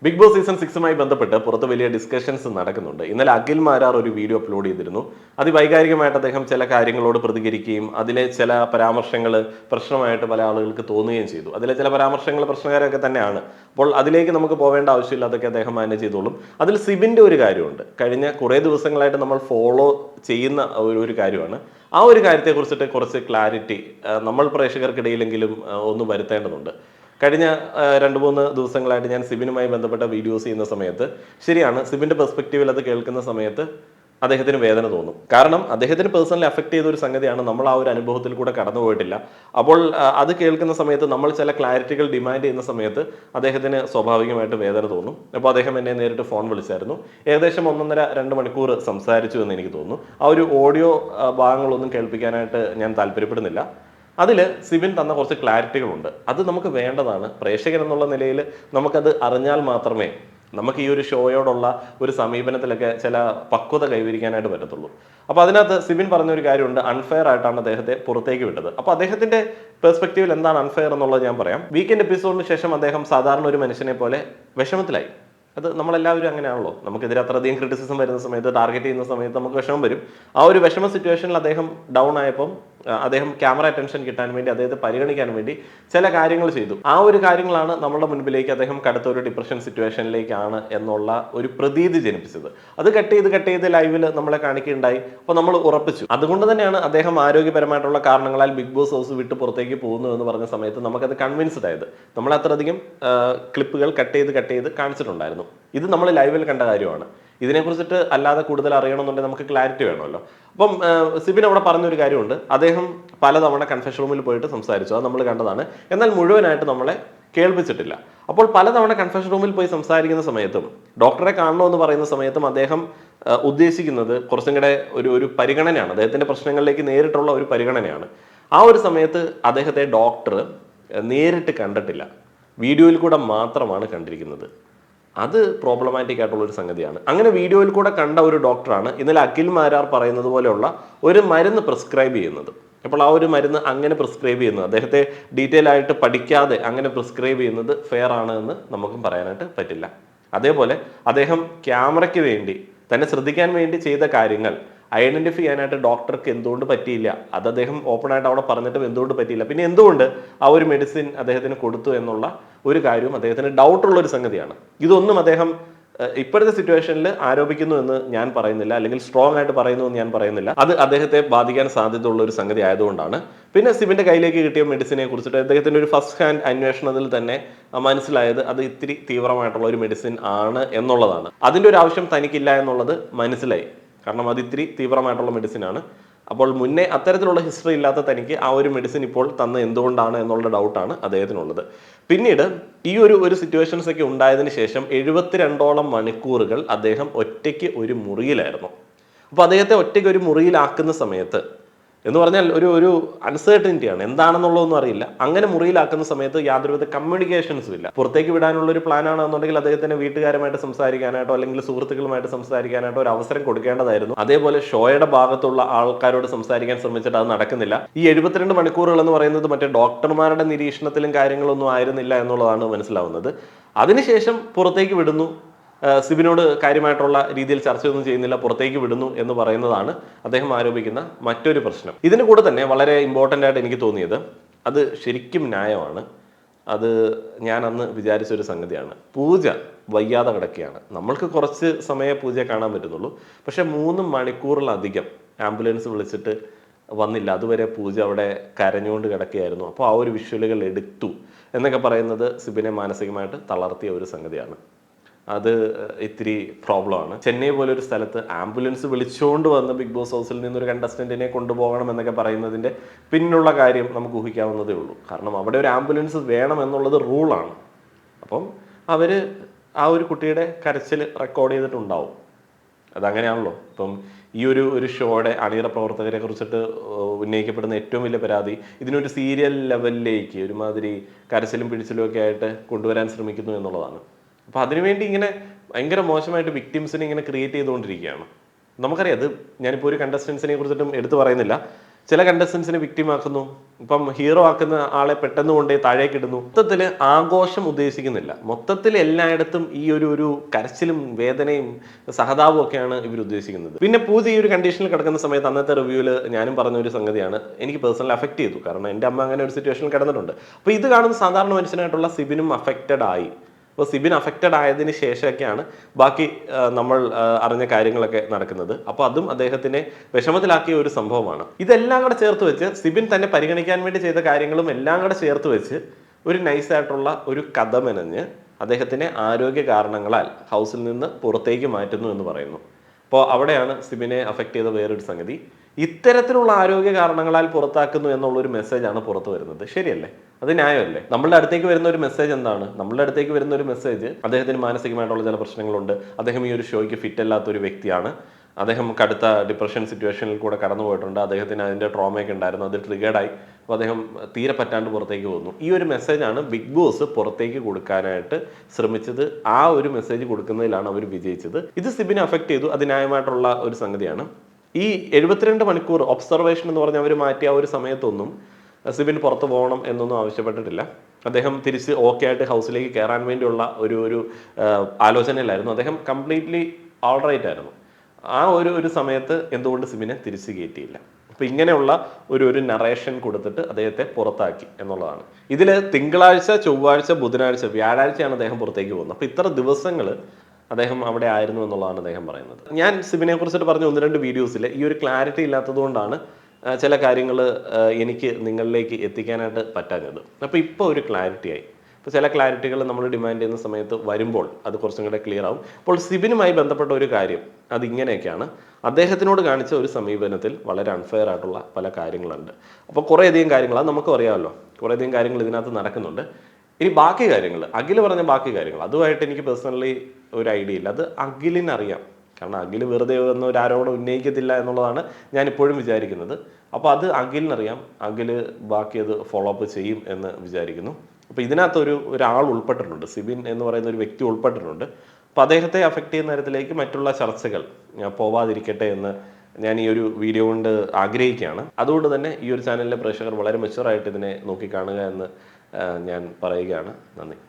Big boss season 6മായി ബന്ധപ്പെട്ട് പുറത്ത് വലിയ ഡിസ്കഷൻസ് നടക്കുന്നുണ്ട്. ഇന്നലെ അഖിൽ മാരാർ ഒരു വീഡിയോ അപ്ലോഡ് ചെയ്തിരുന്നു. അതിവൈകാരികമായിട്ട് അദ്ദേഹം ചില കാര്യങ്ങളോട് പ്രതികരിക്കുകയും അതിലെ ചില പരാമർശങ്ങൾ പ്രശ്നമായിട്ട് പല ആളുകൾക്ക് തോന്നുകയും ചെയ്തു. അതിലെ ചില പരാമർശങ്ങൾ പ്രശ്നകരമൊക്കെ തന്നെയാണ്. അപ്പോൾ അതിലേക്ക് നമുക്ക് പോവേണ്ട ആവശ്യമില്ല, അതൊക്കെ അദ്ദേഹം മാനേജ് ചെയ്തോളും. അതിൽ സിബിൻ്റെ ഒരു കാര്യമുണ്ട്. കഴിഞ്ഞ കുറേ ദിവസങ്ങളായിട്ട് നമ്മൾ ഫോളോ ചെയ്യുന്ന ഒരു കാര്യമാണ്. ആ ഒരു കാര്യത്തെക്കുറിച്ചിട്ട് കുറച്ച് ക്ലാരിറ്റി നമ്മൾ പ്രേക്ഷകർക്കിടയിലെങ്കിലും ഒന്ന് വരുത്തേണ്ടതുണ്ട്. കഴിഞ്ഞ 2-3 ദിവസങ്ങളായിട്ട് ഞാൻ സിബിനുമായി ബന്ധപ്പെട്ട വീഡിയോസ് ചെയ്യുന്ന സമയത്ത് ശരിയാണ്, സിബിൻ്റെ പെർസ്പെക്റ്റീവിൽ അത് കേൾക്കുന്ന സമയത്ത് അദ്ദേഹത്തിന് വേദന തോന്നും. കാരണം അദ്ദേഹത്തിന് പേഴ്സണലി അഫക്റ്റ് ചെയ്ത ഒരു സംഗതിയാണ്. നമ്മൾ ആ ഒരു അനുഭവത്തിൽ കൂടെ കടന്നു പോയിട്ടില്ല. അപ്പോൾ അത് കേൾക്കുന്ന സമയത്ത് നമ്മൾ ചില ക്ലാരിറ്റികൾ ഡിമാൻഡ് ചെയ്യുന്ന സമയത്ത് അദ്ദേഹത്തിന് സ്വാഭാവികമായിട്ട് വേദന തോന്നും. അപ്പോൾ അദ്ദേഹം എന്നെ നേരിട്ട് ഫോൺ വിളിച്ചായിരുന്നു. ഏകദേശം 1.5-2 മണിക്കൂർ സംസാരിച്ചു എന്ന് എനിക്ക് തോന്നുന്നു. ആ ഒരു ഓഡിയോ ഭാഗങ്ങളൊന്നും കേൾപ്പിക്കാനായിട്ട് ഞാൻ താല്പര്യപ്പെടുന്നില്ല. അതിൽ സിബിൻ തന്ന കുറച്ച് ക്ലാരിറ്റികളുണ്ട്. അത് നമുക്ക് വേണ്ടതാണ്. പ്രേക്ഷകൻ എന്നുള്ള നിലയിൽ നമുക്കത് അറിഞ്ഞാൽ മാത്രമേ നമുക്ക് ഈ ഒരു ഷോയോടുള്ള ഒരു സമീപനത്തിലൊക്കെ ചില പക്വത കൈവരിക്കാനായിട്ട് പറ്റത്തുള്ളൂ. അപ്പോൾ അതിനകത്ത് സിബിൻ പറഞ്ഞൊരു കാര്യമുണ്ട്. അൺഫെയർ ആയിട്ടാണ് അദ്ദേഹത്തെ പുറത്തേക്ക് വിട്ടത്. അപ്പോൾ അദ്ദേഹത്തിന്റെ പെർസ്പെക്റ്റീവിൽ എന്താണ് അൺഫെയർ എന്നുള്ളത് ഞാൻ പറയാം. വീക്കെൻഡ് എപ്പിസോഡിന് ശേഷം അദ്ദേഹം സാധാരണ ഒരു മനുഷ്യനെ പോലെ വിഷമത്തിലായി. അത് നമ്മളെല്ലാവരും അങ്ങനെയാണല്ലോ. നമുക്കെതിരെ അത്രയധികം ക്രിറ്റിസിസം വരുന്ന സമയത്ത്, ടാർഗറ്റ് ചെയ്യുന്ന സമയത്ത് നമുക്ക് വിഷമം വരും. ആ ഒരു വിഷമ സിറ്റുവേഷനിൽ അദ്ദേഹം ഡൗൺ ആയപ്പം അദ്ദേഹം ക്യാമറ അറ്റൻഷൻ കിട്ടാൻ വേണ്ടി, അദ്ദേഹത്തെ പരിഗണിക്കാൻ വേണ്ടി ചില കാര്യങ്ങൾ ചെയ്തു. ആ ഒരു കാര്യങ്ങളാണ് നമ്മുടെ മുൻപിലേക്ക് അദ്ദേഹം കടുത്ത ഒരു ഡിപ്രഷൻ സിറ്റുവേഷനിലേക്കാണ് എന്നുള്ള ഒരു പ്രതീതി ജനിപ്പിച്ചത്. അത് കട്ട് ചെയ്ത് ലൈവിൽ നമ്മളെ കാണിക്കുകയുണ്ടായി. അപ്പോൾ നമ്മൾ ഉറപ്പിച്ചു. അതുകൊണ്ട് തന്നെയാണ് അദ്ദേഹം ആരോഗ്യപരമായിട്ടുള്ള കാരണങ്ങളാൽ ബിഗ് ബോസ് ഹൗസ് വിട്ട് പുറത്തേക്ക് പോകുന്നു എന്ന് പറഞ്ഞ സമയത്ത് നമുക്കത് കൺവിൻസ്ഡ് ആയത്. നമ്മൾ അത്രയധികം ക്ലിപ്പുകൾ കട്ട് ചെയ്ത് കാണിച്ചിട്ടുണ്ടായിരുന്നു. ഇത് നമ്മൾ ലൈവിൽ കണ്ട കാര്യമാണ്. ഇതിനെക്കുറിച്ചിട്ട് അല്ലാതെ കൂടുതൽ അറിയണമെന്നുണ്ടെങ്കിൽ നമുക്ക് ക്ലാരിറ്റി വേണമല്ലോ. അപ്പം സിബിൻ അവിടെ പറഞ്ഞൊരു കാര്യമുണ്ട്. അദ്ദേഹം പലതവണ കൺഫെഷൻ റൂമിൽ പോയിട്ട് സംസാരിച്ചു. അത് നമ്മൾ കണ്ടതാണ്. എന്നാൽ മുഴുവനായിട്ട് നമ്മളെ കേൾപ്പിച്ചിട്ടില്ല. അപ്പോൾ പലതവണ കൺഫെഷൻ റൂമിൽ പോയി സംസാരിക്കുന്ന സമയത്തും ഡോക്ടറെ കാണണമെന്ന് പറയുന്ന സമയത്തും അദ്ദേഹം ഉദ്ദേശിക്കുന്നത് കുറച്ചും കൂടെ ഒരു പരിഗണനയാണ്. അദ്ദേഹത്തിൻ്റെ പ്രശ്നങ്ങളിലേക്ക് നേരിട്ടുള്ള ഒരു പരിഗണനയാണ്. ആ ഒരു സമയത്ത് അദ്ദേഹത്തെ ഡോക്ടർ നേരിട്ട് കണ്ടിട്ടില്ല, വീഡിയോയിൽ കൂടെ മാത്രമാണ് കണ്ടിരിക്കുന്നത്. അത് പ്രോബ്ലമാറ്റിക് ആയിട്ടുള്ള ഒരു സംഗതിയാണ്. അങ്ങനെ വീഡിയോയിൽ കൂടെ കണ്ട ഒരു ഡോക്ടറാണ് ഇന്നലെ അഖിൽ മാരാർ പറയുന്നത് പോലെയുള്ള ഒരു മരുന്ന് പ്രിസ്ക്രൈബ് ചെയ്യുന്നത്. അപ്പോൾ ആ ഒരു മരുന്ന് അങ്ങനെ പ്രിസ്ക്രൈബ് ചെയ്യുന്നത്, അദ്ദേഹത്തെ ഡീറ്റെയിൽ ആയിട്ട് പഠിക്കാതെ അങ്ങനെ പ്രിസ്ക്രൈബ് ചെയ്യുന്നത് ഫെയർ ആണ് എന്ന് നമുക്കും പറയാനായിട്ട് പറ്റില്ല. അതേപോലെ അദ്ദേഹം ക്യാമറയ്ക്ക് വേണ്ടി തന്നെ ശ്രദ്ധിക്കാൻ വേണ്ടി ചെയ്ത കാര്യങ്ങൾ ഐഡന്റിഫൈ ചെയ്യാനായിട്ട് ഡോക്ടർക്ക് എന്തുകൊണ്ട് പറ്റിയില്ല, അത് അദ്ദേഹം ഓപ്പൺ ആയിട്ട് അവിടെ പറഞ്ഞിട്ടും എന്തുകൊണ്ട് പറ്റിയില്ല, പിന്നെ എന്തുകൊണ്ട് ആ ഒരു മെഡിസിൻ അദ്ദേഹത്തിന് കൊടുത്തു എന്നുള്ള ഒരു കാര്യവും അദ്ദേഹത്തിന് ഡൗട്ടുള്ള ഒരു സംഗതിയാണ്. ഇതൊന്നും അദ്ദേഹം ഇപ്പോഴത്തെ സിറ്റുവേഷനിൽ ആരോപിക്കുന്നു എന്ന് ഞാൻ പറയുന്നില്ല, അല്ലെങ്കിൽ സ്ട്രോങ് ആയിട്ട് പറയുന്നു എന്ന് ഞാൻ പറയുന്നില്ല. അത് അദ്ദേഹത്തെ ബാധിക്കാൻ സാധ്യതയുള്ള ഒരു സംഗതി ആയതുകൊണ്ടാണ്. പിന്നെ സിബിന്റെ കയ്യിലേക്ക് കിട്ടിയ മെഡിസിനെ കുറിച്ചിട്ട് അദ്ദേഹത്തിന്റെ ഒരു ഫസ്റ്റ് ഹാൻഡ് അന്വേഷണത്തിൽ തന്നെ മനസ്സിലായത് അത് ഇത്തിരി തീവ്രമായിട്ടുള്ള ഒരു മെഡിസിൻ ആണ് എന്നുള്ളതാണ്. അതിൻ്റെ ഒരു ആവശ്യം തനിക്കില്ല എന്നുള്ളത് മനസ്സിലായി. കാരണം അത് ഇത്തിരി തീവ്രമായിട്ടുള്ള മെഡിസിൻ ആണ്. അപ്പോൾ മുന്നേ അത്തരത്തിലുള്ള ഹിസ്റ്ററി ഇല്ലാത്ത തനിക്ക് ആ ഒരു മെഡിസിൻ ഇപ്പോൾ തന്ന എന്തുകൊണ്ടാണ് എന്നുള്ള ഡൗട്ടാണ് അദ്ദേഹത്തിനുള്ളത്. പിന്നീട് ഈ ഒരു സിറ്റുവേഷൻസ് ഒക്കെ ഉണ്ടായതിനു ശേഷം 72ഓളം മണിക്കൂറുകൾ അദ്ദേഹം ഒറ്റയ്ക്ക് ഒരു മുറിയിലായിരുന്നു. അപ്പോൾ അദ്ദേഹത്തെ ഒറ്റയ്ക്ക് ഒരു മുറിയിലാക്കുന്ന സമയത്ത് എന്ന് പറഞ്ഞാൽ ഒരു അൺസർട്ടനിറ്റിയാണ്, എന്താണെന്നുള്ളതൊന്നും അറിയില്ല. അങ്ങനെ മുറിയിലാക്കുന്ന സമയത്ത് യാതൊരുവിധ കമ്മ്യൂണിക്കേഷൻസും ഇല്ല. പുറത്തേക്ക് വിടാനുള്ള ഒരു പ്ലാൻ ആണെന്നുണ്ടെങ്കിൽ അദ്ദേഹത്തിന് വീട്ടുകാരുമായിട്ട് സംസാരിക്കാനായിട്ടോ അല്ലെങ്കിൽ സുഹൃത്തുക്കളുമായിട്ട് സംസാരിക്കാനായിട്ടോ ഒരു അവസരം കൊടുക്കേണ്ടതായിരുന്നു. അതേപോലെ ഷോയുടെ ഭാഗത്തുള്ള ആൾക്കാരോട് സംസാരിക്കാൻ ശ്രമിച്ചിട്ട് അത് നടക്കുന്നില്ല. ഈ 72 മണിക്കൂറുകൾ എന്ന് പറയുന്നത് മറ്റേ ഡോക്ടർമാരുടെ നിരീക്ഷണത്തിലും കാര്യങ്ങളൊന്നും ആയിരുന്നില്ല എന്നുള്ളതാണ് മനസ്സിലാവുന്നത്. അതിനുശേഷം പുറത്തേക്ക് വിടുന്നു, സിബിനോട് കാര്യമായിട്ടുള്ള രീതിയിൽ ചർച്ചയൊന്നും ചെയ്യുന്നില്ല, പുറത്തേക്ക് വിടുന്നു എന്ന് പറയുന്നതാണ് അദ്ദേഹം ആരോപിക്കുന്ന മറ്റൊരു പ്രശ്നം. ഇതിന് കൂടെ തന്നെ വളരെ ഇമ്പോർട്ടൻ്റ് ആയിട്ട് എനിക്ക് തോന്നിയത്, അത് ശരിക്കും ന്യായമാണ്, അത് ഞാൻ അന്ന് വിചാരിച്ചൊരു സംഗതിയാണ്. പൂജ വയ്യാതെ കിടക്കുകയാണ്. നമ്മൾക്ക് കുറച്ച് സമയമേ പൂജയെ കാണാൻ പറ്റുന്നുള്ളൂ. പക്ഷെ 3 മണിക്കൂറിലധികം ആംബുലൻസ് വിളിച്ചിട്ട് വന്നില്ല. അതുവരെ പൂജ അവിടെ കരഞ്ഞുകൊണ്ട് കിടക്കുകയായിരുന്നു. അപ്പോൾ ആ ഒരു വിഷ്വലുകൾ എടുത്തു എന്നൊക്കെ പറയുന്നത് സിബിനെ മാനസികമായിട്ട് തളർത്തിയ ഒരു സംഗതിയാണ്. അത് ഇത്തിരി പ്രോബ്ലമാണ്. ചെന്നൈ പോലൊരു സ്ഥലത്ത് ആംബുലൻസ് വിളിച്ചുകൊണ്ട് വന്ന് ബിഗ് ബോസ് ഹൗസിൽ നിന്നൊരു കണ്ടസ്റ്റന്റിനെ കൊണ്ടുപോകണം എന്നൊക്കെ പറയുന്നതിൻ്റെ പിന്നിലുള്ള കാര്യം നമുക്ക് ഊഹിക്കാവുന്നതേ ഉള്ളൂ. കാരണം അവിടെ ഒരു ആംബുലൻസ് വേണം എന്നുള്ളത് റൂളാണ്. അപ്പം അവർ ആ ഒരു കുട്ടിയുടെ കരച്ചിൽ റെക്കോർഡ് ചെയ്തിട്ടുണ്ടാവും. അതങ്ങനെയാണല്ലോ. ഇപ്പം ഈ ഒരു ഷോയുടെ അണിയറ പ്രവർത്തകരെ കുറിച്ചിട്ട് ഉന്നയിക്കപ്പെടുന്ന ഏറ്റവും വലിയ പരാതി ഇതിനൊരു സീരിയൽ ലെവലിലേക്ക് ഒരുമാതിരി കരച്ചിലും പിടിച്ചിലും ഒക്കെ ആയിട്ട് കൊണ്ടുവരാൻ ശ്രമിക്കുന്നു എന്നുള്ളതാണ്. അപ്പോൾ അതിനുവേണ്ടി ഇങ്ങനെ ഭയങ്കര മോശമായിട്ട് വിക്ടിംസിനെ ഇങ്ങനെ ക്രിയേറ്റ് ചെയ്തുകൊണ്ടിരിക്കുകയാണ്. നമുക്കറിയാം, അത് ഞാനിപ്പോൾ ഒരു കണ്ടസ്റ്റൻസിനെ കുറിച്ചിട്ടും എടുത്തു പറയുന്നില്ല. ചില കണ്ടസ്റ്റൻസിനെ വിക്ടിം ആക്കുന്നു. ഇപ്പം ഹീറോ ആക്കുന്ന ആളെ പെട്ടെന്ന് കൊണ്ടേ താഴേക്ക് ഇടുന്നു. മൊത്തത്തിൽ ആഘോഷം ഉദ്ദേശിക്കുന്നില്ല. മൊത്തത്തിൽ എല്ലായിടത്തും ഈ ഒരു കരച്ചിലും വേദനയും സഹതാപവും ഒക്കെയാണ് ഇവർ ഉദ്ദേശിക്കുന്നത്. പിന്നെ പൂജ ഈ ഒരു കണ്ടീഷനിൽ കിടക്കുന്ന സമയത്ത് അന്നത്തെ റിവ്യൂവിൽ ഞാനും പറഞ്ഞ ഒരു സംഗതിയാണ് എനിക്ക് പേഴ്സണലി അഫക്ട് ചെയ്തു. കാരണം എൻ്റെ അമ്മ അങ്ങനെ ഒരു സിറ്റുവേഷനിൽ കിടന്നിട്ടുണ്ട്. അപ്പോൾ ഇത് കാണുന്ന സാധാരണ മനുഷ്യനായിട്ടുള്ള സിബിനും അഫക്റ്റഡ് ആയി. അപ്പോൾ സിബിൻ അഫക്റ്റഡ് ആയതിനു ശേഷമൊക്കെയാണ് ബാക്കി നമ്മൾ അറിഞ്ഞ കാര്യങ്ങളൊക്കെ നടക്കുന്നത്. അപ്പോൾ അതും അദ്ദേഹത്തിനെ വിഷമത്തിലാക്കിയ ഒരു സംഭവമാണ്. ഇതെല്ലാം കൂടെ ചേർത്ത് വെച്ച് സിബിൻ തന്നെ പരിഗണിക്കാൻ വേണ്ടി ചെയ്ത കാര്യങ്ങളും എല്ലാം കൂടെ ചേർത്ത് വെച്ച് ഒരു നൈസായിട്ടുള്ള ഒരു കഥ മെനഞ്ഞ് അദ്ദേഹത്തിനെ ആരോഗ്യ കാരണങ്ങളാൽ ഹൗസിൽ നിന്ന് പുറത്തേക്ക് മാറ്റുന്നു എന്ന് പറയുന്നു. അപ്പോൾ അവിടെയാണ് സിബിനെ അഫക്റ്റ് ചെയ്ത വേറൊരു സംഗതി. ഇത്തരത്തിലുള്ള ആരോഗ്യ കാരണങ്ങളാൽ പുറത്താക്കുന്നു എന്നുള്ളൊരു മെസ്സേജാണ് പുറത്തു വരുന്നത്. ശരിയല്ലേ? അത് ന്യായമല്ലേ? നമ്മളുടെ അടുത്തേക്ക് വരുന്ന ഒരു മെസ്സേജ് എന്താണ്? നമ്മളുടെ അടുത്തേക്ക് വരുന്ന ഒരു മെസ്സേജ് അദ്ദേഹത്തിന് മാനസികമായിട്ടുള്ള ചില പ്രശ്നങ്ങളുണ്ട്, അദ്ദേഹം ഈ ഒരു ഷോയ്ക്ക് ഫിറ്റ് അല്ലാത്ത ഒരു വ്യക്തിയാണ്, അദ്ദേഹം കടുത്ത ഡിപ്രഷൻ സിറ്റുവേഷനിൽ കൂടെ കടന്നു പോയിട്ടുണ്ട്, അദ്ദേഹത്തിന് അതിൻ്റെ ട്രോമയൊക്കെ ഉണ്ടായിരുന്നു, അത് ട്രിഗേർഡായി, അപ്പോൾ അദ്ദേഹം തീരെ പറ്റാണ്ട് പുറത്തേക്ക് പോകുന്നു. ഈ ഒരു മെസ്സേജാണ് ബിഗ് ബോസ് പുറത്തേക്ക് കൊടുക്കാനായിട്ട് ശ്രമിച്ചത്. ആ ഒരു മെസ്സേജ് കൊടുക്കുന്നതിലാണ് അവർ വിജയിച്ചത്. ഇത് സിബിനെ അഫക്റ്റ് ചെയ്തു. അത് ന്യായമായിട്ടുള്ള ഒരു സംഗതിയാണ്. ഈ 72 മണിക്കൂർ ഒബ്സർവേഷൻ എന്ന് പറഞ്ഞ് അവർ മാറ്റിയ ആ ഒരു സമയത്തൊന്നും സിബിൻ പുറത്ത് പോകണം എന്നൊന്നും ആവശ്യപ്പെട്ടിട്ടില്ല. അദ്ദേഹം തിരിച്ച് ഓക്കെ ആയിട്ട് ഹൗസിലേക്ക് കയറാൻ വേണ്ടിയുള്ള ഒരു ആലോചനയിലായിരുന്നു. അദ്ദേഹം കംപ്ലീറ്റ്ലി ഓൾറൈറ്റ് ആയിരുന്നു. ആ ഒരു സമയത്ത് എന്തുകൊണ്ട് സിബിനെ തിരിച്ച് കയറ്റിയില്ല? അപ്പോൾ ഇങ്ങനെയുള്ള ഒരു നറേഷൻ കൊടുത്തിട്ട് അദ്ദേഹത്തെ പുറത്താക്കി എന്നുള്ളതാണ്. ഇതിൽ തിങ്കളാഴ്ച, ചൊവ്വാഴ്ച, ബുധനാഴ്ച, വ്യാഴാഴ്ചയാണ് അദ്ദേഹം പുറത്തേക്ക് പോകുന്നത്. അപ്പോൾ ഇത്ര ദിവസങ്ങൾ അദ്ദേഹം അവിടെ ആയിരുന്നു എന്നുള്ളതാണ് അദ്ദേഹം പറയുന്നത്. ഞാൻ സിബിനെ കുറിച്ചിട്ട് പറഞ്ഞ 1-2 വീഡിയോസിൽ ഈ ഒരു ക്ലാരിറ്റി ഇല്ലാത്തത് കൊണ്ടാണ് ചില കാര്യങ്ങൾ എനിക്ക് നിങ്ങളിലേക്ക് എത്തിക്കാനായിട്ട് പറ്റാഞ്ഞത്. അപ്പോൾ ഇപ്പോൾ ഒരു ക്ലാരിറ്റി ആയി. ഇപ്പോൾ ചില ക്ലാരിറ്റികൾ നമ്മൾ ഡിമാൻഡ് ചെയ്യുന്ന സമയത്ത് വരുമ്പോൾ അത് കുറച്ചും കൂടെ ക്ലിയർ ആവും. അപ്പോൾ സിബിനുമായി ബന്ധപ്പെട്ട ഒരു കാര്യം അതിങ്ങനെയൊക്കെയാണ്. അദ്ദേഹത്തിനോട് കാണിച്ച ഒരു സമീപനത്തിൽ വളരെ അൺഫെയർ ആയിട്ടുള്ള പല കാര്യങ്ങളുണ്ട്. അപ്പോൾ കുറേയധികം കാര്യങ്ങൾ അത് നമുക്കും അറിയാമല്ലോ, കുറേയധികം കാര്യങ്ങൾ ഇതിനകത്ത് നടക്കുന്നുണ്ട്. ഇനി ബാക്കി കാര്യങ്ങൾ, അഖിൽ പറഞ്ഞ ബാക്കി കാര്യങ്ങൾ, അതുമായിട്ട് എനിക്ക് പേഴ്സണലി ഒരു ഐഡിയ ഇല്ല. അത് അഖിലിനറിയാം. കാരണം അഖിൽ വെറുതെ ഒന്നും ഒരു ആരോപണം ഉന്നയിക്കത്തില്ല എന്നുള്ളതാണ് ഞാൻ ഇപ്പോഴും വിചാരിക്കുന്നത്. അപ്പോൾ അത് അഖിലിനറിയാം. അഖിൽ ബാക്കി അത് ഫോളോ അപ്പ് ചെയ്യും എന്ന് വിചാരിക്കുന്നു. അപ്പോൾ ഇതിനകത്ത് ഒരാൾ ഉൾപ്പെട്ടിട്ടുണ്ട്, സിബിൻ എന്ന് പറയുന്ന ഒരു വ്യക്തി ഉൾപ്പെട്ടിട്ടുണ്ട്. അപ്പോൾ അദ്ദേഹത്തെ അഫക്റ്റ് ചെയ്യുന്ന തരത്തിലേക്ക് മറ്റുള്ള ചർച്ചകൾ പോവാതിരിക്കട്ടെ എന്ന് ഞാൻ ഈ ഒരു വീഡിയോ കൊണ്ട് ആഗ്രഹിക്കുകയാണ്. അതുകൊണ്ട് തന്നെ ഈ ഒരു ചാനലിലെ പ്രേക്ഷകർ വളരെ മെച്യൂറായിട്ട് ഇതിനെ നോക്കിക്കാണുക എന്ന് ഞാൻ പറയുകയാണ്. നന്ദി.